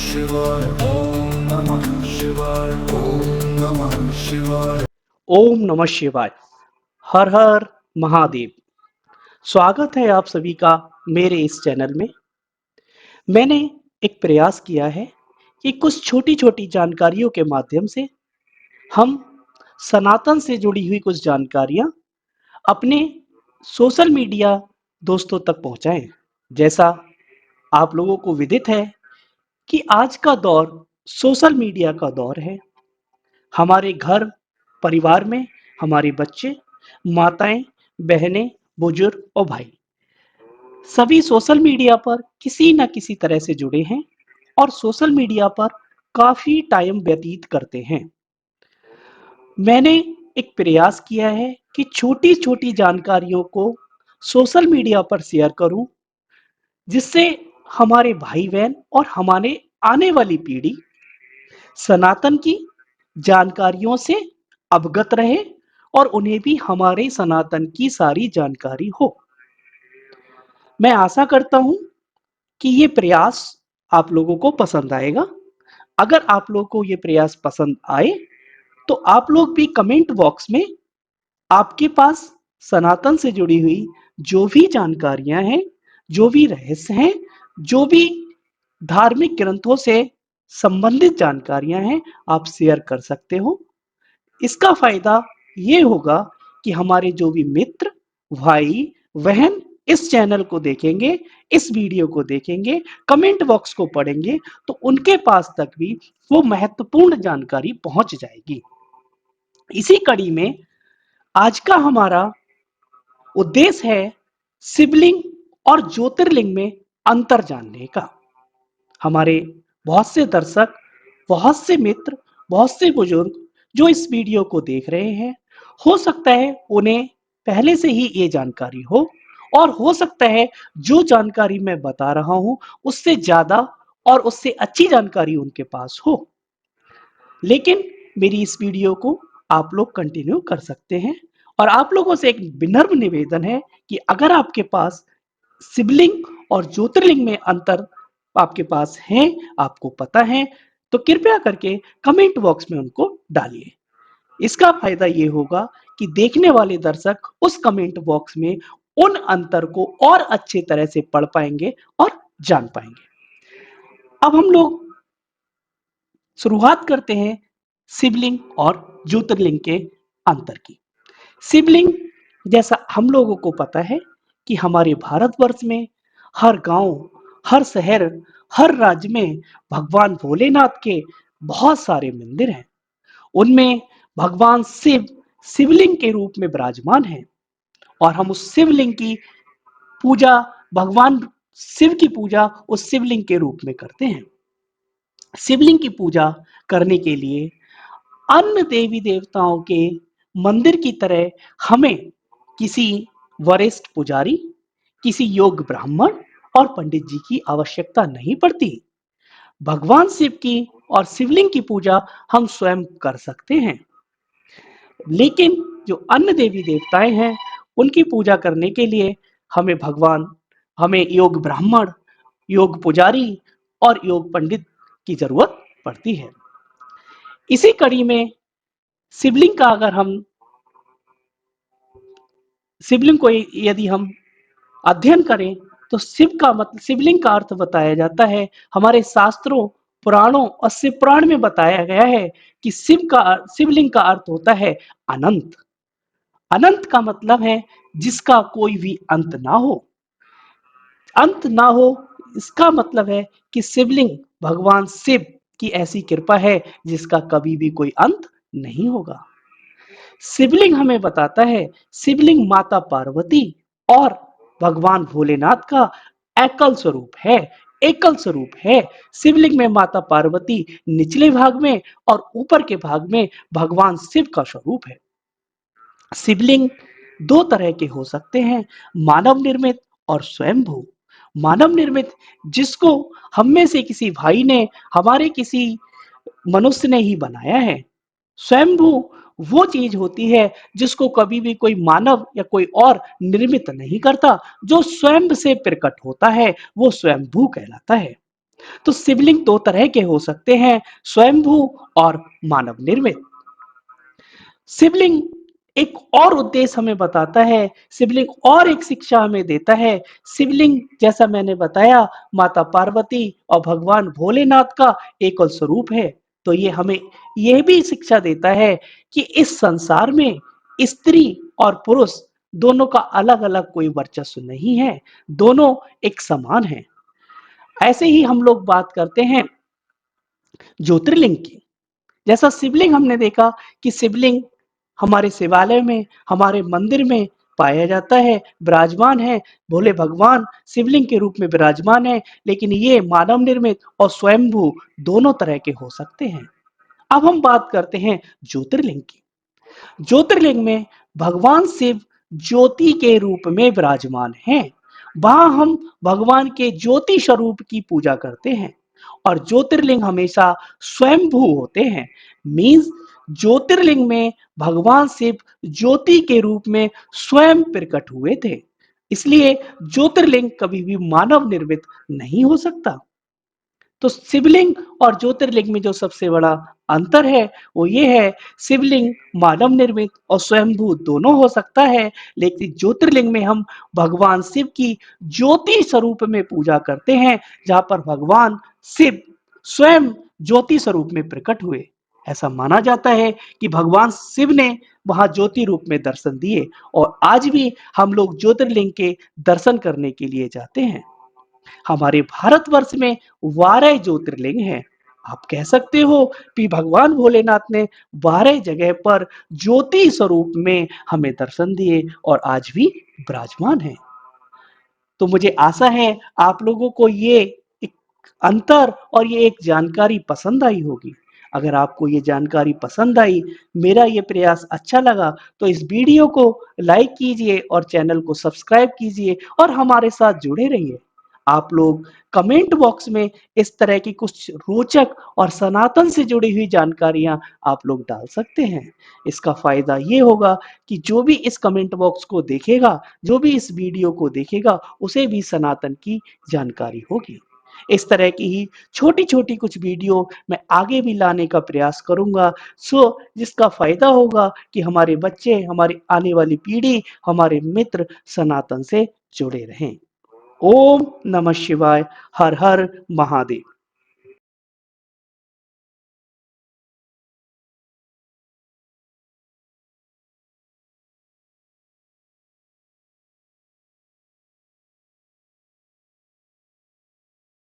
शिवाय ओम नमः शिवाय ओम नमः शिवाय। ओम नमः शिवाय। हर हर महादेव। स्वागत है आप सभी का मेरे इस चैनल में। मैंने एक प्रयास किया है कि कुछ छोटी छोटी जानकारियों के माध्यम से हम सनातन से जुड़ी हुई कुछ जानकारियां अपने सोशल मीडिया दोस्तों तक पहुंचाएं। जैसा आप लोगों को विदित है कि आज का दौर सोशल मीडिया का दौर है। हमारे घर परिवार में हमारे बच्चे, माताएं, बहनें, बुजुर्ग और भाई सभी सोशल मीडिया पर किसी न किसी तरह से जुड़े हैं और सोशल मीडिया पर काफी टाइम व्यतीत करते हैं। मैंने एक प्रयास किया है कि छोटी छोटी जानकारियों को सोशल मीडिया पर शेयर करूं, जिससे हमारे भाई बहन और हमारे आने वाली पीढ़ी सनातन की जानकारियों से अवगत रहे और उन्हें भी हमारे सनातन की सारी जानकारी हो। मैं आशा करता हूं कि ये प्रयास आप लोगों को पसंद आएगा। अगर आप लोगों को ये प्रयास पसंद आए तो आप लोग भी कमेंट बॉक्स में आपके पास सनातन से जुड़ी हुई जो भी जानकारियां हैं, जो भी रहस्य हैं, जो भी धार्मिक ग्रंथों से संबंधित जानकारियां हैं, आप शेयर कर सकते हो। इसका फायदा ये होगा कि हमारे जो भी मित्र, भाई, बहन इस चैनल को देखेंगे, इस वीडियो को देखेंगे, कमेंट बॉक्स को पढ़ेंगे, तो उनके पास तक भी वो महत्वपूर्ण जानकारी पहुंच जाएगी। इसी कड़ी में आज का हमारा उद्देश्य है शिवलिंग और ज्योतिर्लिंग में अंतर जानने का। हमारे बहुत से दर्शक, बहुत से मित्र, बहुत से बुजुर्ग जो इस वीडियो को देख रहे हैं, हो सकता है उन्हें पहले से ही ये जानकारी हो और हो सकता है जो जानकारी मैं बता रहा हूं उससे ज्यादा और उससे अच्छी जानकारी उनके पास हो। लेकिन मेरी इस वीडियो को आप लोग कंटिन्यू कर सकते हैं और आप लोगों से एक विनम्र निवेदन है कि अगर आपके पास शिवलिंग और ज्योतिर्लिंग में अंतर आपके पास है, आपको पता है, तो कृपया करके कमेंट बॉक्स में उनको डालिए। इसका फायदा ये होगा कि देखने वाले दर्शक उस कमेंट बॉक्स में उन अंतर को और अच्छे तरह से पढ़ पाएंगे और जान पाएंगे। अब हम लोग शुरुआत करते हैं शिवलिंग और ज्योतिर्लिंग के अंतर की। शिवलिंग, जैसा हम लोगों को पता है कि हमारे भारतवर्ष में हर गांव, हर शहर, हर राज्य में भगवान भोलेनाथ के बहुत सारे मंदिर हैं। उनमें भगवान शिव शिवलिंग के रूप में विराजमान हैं और हम उस शिवलिंग की पूजा, भगवान शिव की पूजा उस शिवलिंग के रूप में करते हैं। शिवलिंग की पूजा करने के लिए अन्य देवी देवताओं के मंदिर की तरह हमें किसी वरिष्ठ पुजारी, किसी योग्य ब्राह्मण और पंडित जी की आवश्यकता नहीं पड़ती। भगवान शिव की और शिवलिंग की पूजा हम स्वयं कर सकते हैं। लेकिन जो अन्य देवी देवताएं हैं उनकी पूजा करने के लिए हमें योग ब्राह्मण, योग पुजारी और योग पंडित की जरूरत पड़ती है। इसी कड़ी में शिवलिंग का अगर हम शिवलिंग को यदि हम अध्ययन करें तो शिवलिंग का अर्थ बताया जाता है हमारे शास्त्रों, पुराणों और शिव पुराण में बताया गया है कि शिवलिंग का अर्थ होता है अनंत। अनंत का मतलब है जिसका कोई भी अंत ना हो। अंत ना हो, इसका मतलब है कि शिवलिंग भगवान शिव की ऐसी कृपा है जिसका कभी भी कोई अंत नहीं होगा। शिवलिंग हमें बताता है, शिवलिंग माता पार्वती और भगवान भोलेनाथ का एकल स्वरूप है, एकल स्वरूप है। शिवलिंग में माता पार्वती निचले भाग में और ऊपर के भाग में भगवान शिव का स्वरूप है। शिवलिंग दो तरह के हो सकते हैं, मानव निर्मित और स्वयंभू। मानव निर्मित, जिसको हम में से किसी भाई ने, हमारे किसी मनुष्य ने ही बनाया है। स्वयंभू वो चीज होती है जिसको कभी भी कोई मानव या कोई और निर्मित नहीं करता, जो स्वयं से प्रकट होता है, वो स्वयंभू कहलाता है। तो शिवलिंग दो तरह के हो सकते हैं, स्वयंभू और मानव निर्मित। शिवलिंग एक और उद्देश्य हमें बताता है, शिवलिंग और एक शिक्षा हमें देता है। शिवलिंग जैसा मैंने बताया माता पार्वती और भगवान भोलेनाथ का एकल स्वरूप है। तो ये हमें यह भी शिक्षा देता है कि इस संसार में स्त्री और पुरुष दोनों का अलग-अलग कोई वर्चस्व नहीं है, दोनों एक समान हैं। ऐसे ही हम लोग बात करते हैं ज्योतिर्लिंग की। जैसा शिवलिंग हमने देखा कि शिवलिंग हमारे शिवालय में, हमारे मंदिर में पाया जाता है, विराजमान है। भोले भगवान शिवलिंग के रूप में विराजमान है, लेकिन ये मानव निर्मित और स्वयंभू दोनों तरह के हो सकते हैं। अब हम बात करते हैं ज्योतिर्लिंग की। ज्योतिर्लिंग में भगवान शिव ज्योति के रूप में विराजमान हैं। वहां हम भगवान के ज्योति स्वरूप की पूजा करते हैं और ज्योतिर्लिंग हमेशा स्वयंभू होते हैं। मीन्स ज्योतिर्लिंग में भगवान शिव ज्योति के रूप में स्वयं प्रकट हुए थे। इसलिए ज्योतिर्लिंग कभी भी मानव निर्मित नहीं हो सकता। तो शिवलिंग और ज्योतिर्लिंग में जो सबसे बड़ा अंतर है वो ये है, शिवलिंग मानव निर्मित और स्वयंभू दोनों हो सकता है, लेकिन ज्योतिर्लिंग में हम भगवान शिव की ज्योति स्वरूप में पूजा करते हैं, जहां पर भगवान शिव स्वयं ज्योति स्वरूप में प्रकट हुए। ऐसा माना जाता है कि भगवान शिव ने वहां ज्योति रूप में दर्शन दिए और आज भी हम लोग ज्योतिर्लिंग के दर्शन करने के लिए जाते हैं। हमारे भारतवर्ष में 12 ज्योतिर्लिंग हैं। आप कह सकते हो कि भगवान भोलेनाथ ने 12 जगह पर ज्योति स्वरूप में हमें दर्शन दिए और आज भी विराजमान हैं। तो मुझे आशा है आप लोगों को ये एक अंतर और ये एक जानकारी पसंद आई होगी। अगर आपको ये जानकारी पसंद आई, मेरा ये प्रयास अच्छा लगा, तो इस वीडियो को लाइक कीजिए और चैनल को सब्सक्राइब कीजिए और हमारे साथ जुड़े रहिए। आप लोग कमेंट बॉक्स में इस तरह की कुछ रोचक और सनातन से जुड़ी हुई जानकारियां आप लोग डाल सकते हैं। इसका फायदा ये होगा कि जो भी इस कमेंट बॉक्स को देखेगा, जो भी इस वीडियो को देखेगा, उसे भी सनातन की जानकारी होगी। इस तरह की ही छोटी-छोटी कुछ वीडियो मैं आगे भी लाने का प्रयास करूँगा, जिसका फ़ायदा होगा कि हमारे बच्चे, हमारी आने वाली पीढ़ी, हमारे मित्र सनातन से जुड़े रहें। ओम नमः शिवाय। हर हर महादेव।